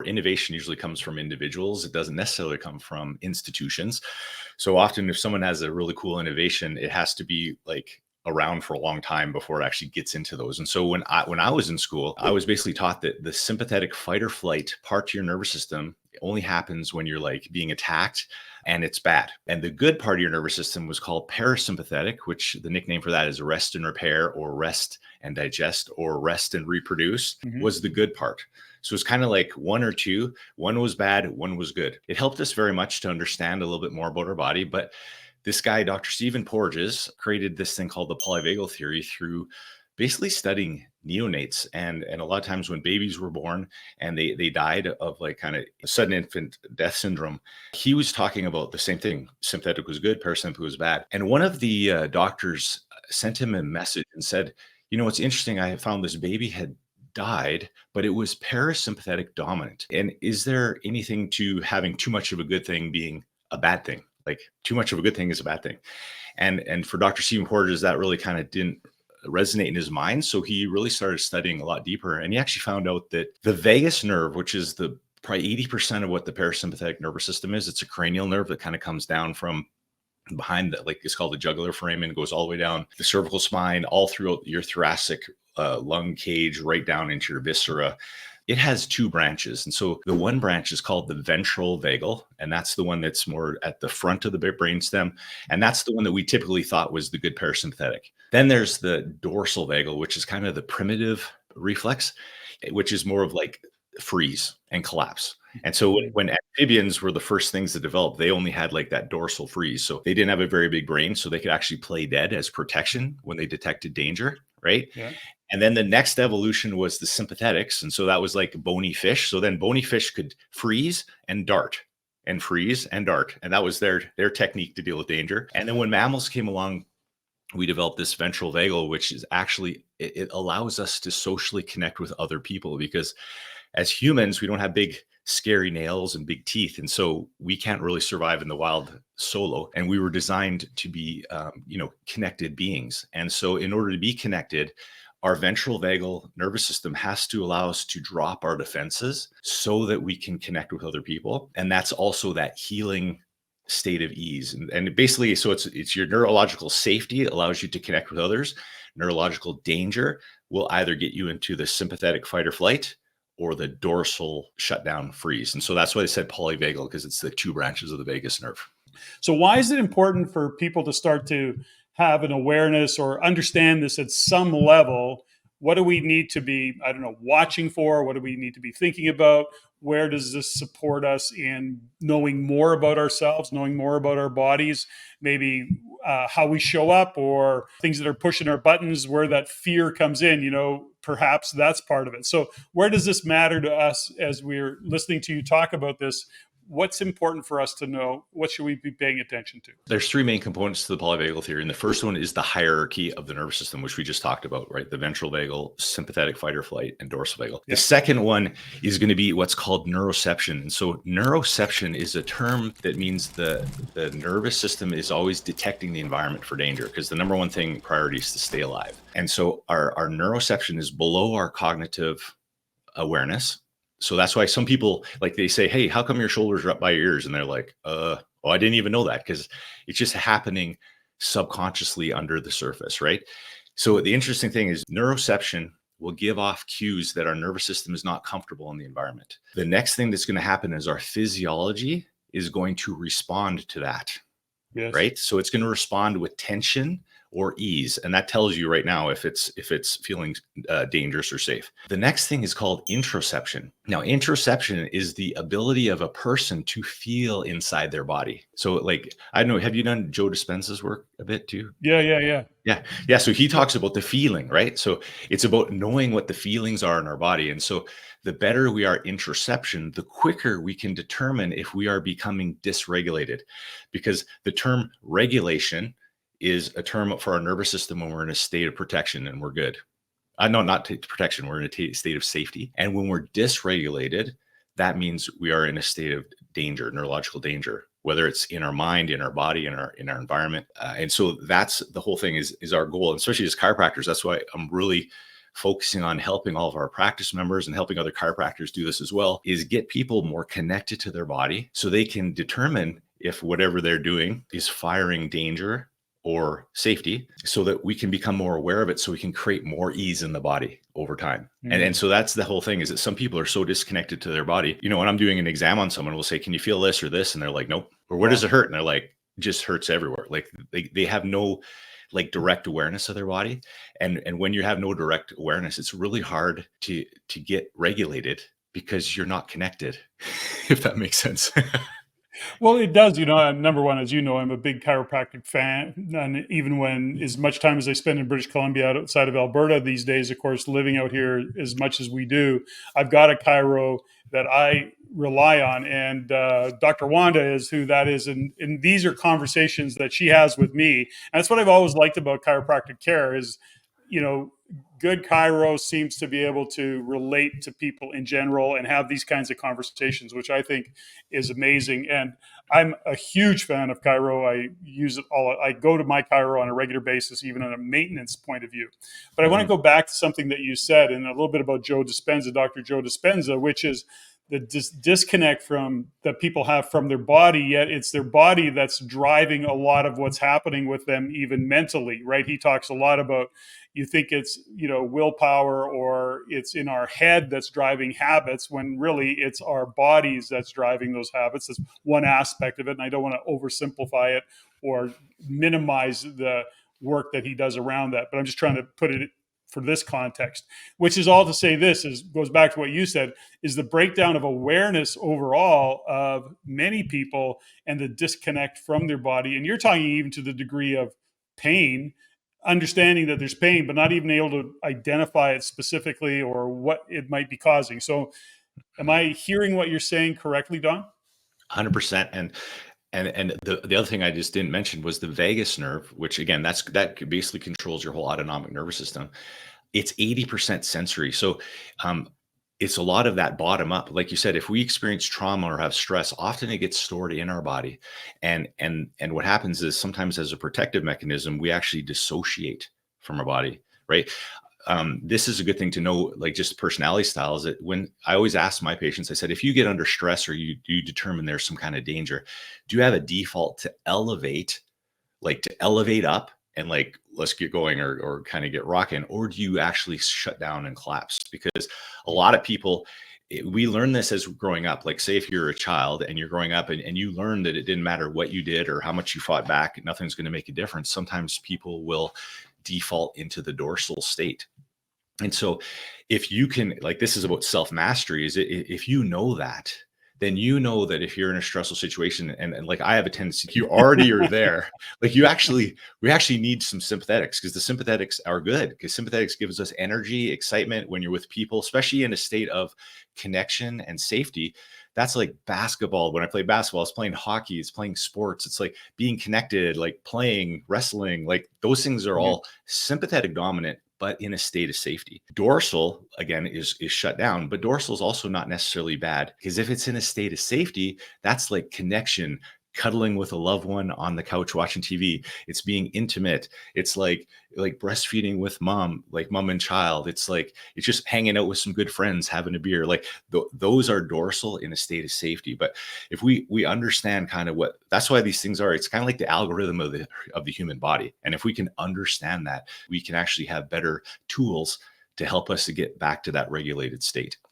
Innovation usually comes from individuals. It doesn't necessarily come from institutions. So often if someone has a really cool innovation, it has to be like around for a long time before it actually gets into those. And so when I was in school, I was basically taught that the sympathetic fight or flight part to your nervous system only happens when you're like being attacked and it's bad. And the good part of your nervous system was called parasympathetic, which the nickname for that is rest and repair, or rest and digest, or rest and reproduce, was the good part. So it's kind of like one or two. One was bad, one was good. It helped us very much to understand a little bit more about our body. But this guy, Dr. Stephen Porges, created this thing called the Polyvagal Theory through basically studying neonates. And a lot of times when babies were born and they died of like kind of sudden infant death syndrome, he was talking about the same thing. Sympathetic was good, parasympathetic was bad. And one of the doctors sent him a message and said, you know, what's interesting, I found this baby had died, but it was parasympathetic dominant. And is there anything to having too much of a good thing being a bad thing? Like too much of a good thing is a bad thing. And for Dr. Stephen Porges, that really kind of didn't resonate in his mind. So he really started studying a lot deeper. And he actually found out that the vagus nerve, which is the probably 80% of what the parasympathetic nervous system is, it's a cranial nerve that kind of comes down from behind that, like it's called the jugular foramen, and goes all the way down the cervical spine, all throughout your thoracic lung cage, right down into your viscera. It has two branches. And so the one branch is called the ventral vagal, and that's the one that's more at the front of the brainstem. And that's the one that we typically thought was the good parasympathetic. Then there's the dorsal vagal, which is kind of the primitive reflex, which is more of like freeze and collapse. And so when amphibians were the first things to develop, they only had like that dorsal freeze. So they didn't have a very big brain, so they could actually play dead as protection when they detected danger, right? Yeah. And then the next evolution was the sympathetics. And so that was like bony fish. So then bony fish could freeze and dart and freeze and dart. And that was their technique to deal with danger. And then when mammals came along, we developed this ventral vagal, which is actually, it allows us to socially connect with other people, because as humans, we don't have big scary nails and big teeth. And so we can't really survive in the wild solo. And we were designed to be, connected beings. And so in order to be connected, our ventral vagal nervous system has to allow us to drop our defenses so that we can connect with other people. And that's also that healing state of ease. And basically, so it's your neurological safety. It allows you to connect with others. Neurological danger will either get you into the sympathetic fight or flight or the dorsal shutdown freeze. And so that's why they said polyvagal, because it's the two branches of the vagus nerve. So why is it important for people to start to have an awareness or understand this at some level? What do we need to be, watching for? What do we need to be thinking about? Where does this support us in knowing more about ourselves, knowing more about our bodies, maybe how we show up, or things that are pushing our buttons, where that fear comes in, perhaps that's part of it. So where does this matter to us as we're listening to you talk about this? What's important for us to know? What should we be paying attention to? There's three main components to the polyvagal theory. And the first one is the hierarchy of the nervous system, which we just talked about, right? The ventral vagal, sympathetic fight or flight, and dorsal vagal. Yeah. The second one is going to be what's called neuroception. And so neuroception is a term that means the nervous system is always detecting the environment for danger, because the number one thing priority is to stay alive. And so our neuroception is below our cognitive awareness. So that's why some people, like, they say, hey, how come your shoulders are up by your ears? And they're like, I didn't even know that, because it's just happening subconsciously under the surface, right? So the interesting thing is neuroception will give off cues that our nervous system is not comfortable in the environment. The next thing that's going to happen is our physiology is going to respond to that, yes. Right? So it's going to respond with tension or ease. And that tells you right now if it's feeling dangerous or safe. The next thing is called interoception. Now, interoception is the ability of a person to feel inside their body. So like, I don't know, have you done Joe Dispenza's work a bit too? Yeah. So he talks about the feeling, right? So it's about knowing what the feelings are in our body. And so the better we are interoception, the quicker we can determine if we are becoming dysregulated, because the term regulation is a term for our nervous system when we're in a state of protection and we're good. No, not protection. We're in a state of safety. And when we're dysregulated, that means we are in a state of danger, neurological danger, whether it's in our mind, in our body, in our environment. And so that's the whole thing is our goal, and especially as chiropractors. That's why I'm really focusing on helping all of our practice members and helping other chiropractors do this as well, is get people more connected to their body so they can determine if whatever they're doing is firing danger or safety, so that we can become more aware of it, so we can create more ease in the body over time. And so that's the whole thing, is that some people are so disconnected to their body. You know, when I'm doing an exam on someone, we'll say, can you feel this or this? And they're like, nope. Or where does it hurt? And they're like, just hurts everywhere. Like they have no like direct awareness of their body. And when you have no direct awareness, it's really hard to get regulated because you're not connected, if that makes sense. Well, it does. You know, number one, as you know, I'm a big chiropractic fan. And even when as much time as I spend in British Columbia outside of Alberta these days, of course, living out here as much as we do, I've got a chiro that I rely on. And Dr. Wanda is who that is. And these are conversations that she has with me. And that's what I've always liked about chiropractic care is, you know, good chiro seems to be able to relate to people in general and have these kinds of conversations, which I think is amazing. And I'm a huge fan of chiro. I use it all. I go to my chiro on a regular basis, even on a maintenance point of view. But I want to go back to something that you said and a little bit about Joe Dispenza, Dr. Joe Dispenza, which is the disconnect from that people have from their body, yet it's their body that's driving a lot of what's happening with them, even mentally, right? He talks a lot about, you think it's, you know, willpower or it's in our head that's driving habits, when really it's our bodies that's driving those habits. That's one aspect of it. And I don't want to oversimplify it or minimize the work that he does around that, but I'm just trying to put it for this context, which is all to say this is goes back to what you said, is the breakdown of awareness overall of many people and the disconnect from their body. And you're talking even to the degree of pain, understanding that there's pain, but not even able to identify it specifically or what it might be causing. So am I hearing what you're saying correctly, Don? 100%. And the other thing I just didn't mention was the vagus nerve, which again, that basically controls your whole autonomic nervous system. It's 80% sensory. So it's a lot of that bottom up. Like you said, if we experience trauma or have stress, often it gets stored in our body. And what happens is sometimes as a protective mechanism, we actually dissociate from our body, right? This is a good thing to know, like just personality styles. That when I always ask my patients, I said, if you get under stress or you determine there's some kind of danger, do you have a default to elevate, like to elevate up and like, let's get going or kind of get rocking, or do you actually shut down and collapse? Because a lot of people, we learn this as growing up. Like say if you're a child and you're growing up and you learn that it didn't matter what you did or how much you fought back, nothing's going to make a difference. Sometimes people will default into the dorsal state. And so if you can, like, this is about self-mastery, is if you know that, then you know that if you're in a stressful situation and like I have a tendency, you already are there. Like we actually need some sympathetics, because the sympathetics are good, because sympathetics gives us energy, excitement when you're with people, especially in a state of connection and safety. That's like basketball. When I play basketball, it's playing hockey, it's playing sports. It's like being connected, like playing wrestling, like those things are all sympathetic dominant, but in a state of safety. Dorsal, again, is shut down, but dorsal is also not necessarily bad, because if it's in a state of safety, that's like connection, cuddling with a loved one on the couch watching TV. It's being intimate. It's like breastfeeding with mom, like mom and child. It's like, it's just hanging out with some good friends, having a beer. Like those are dorsal in a state of safety. But if we understand kind of what, that's why these things are, it's kind of like the algorithm of the human body. And if we can understand that, we can actually have better tools to help us to get back to that regulated state.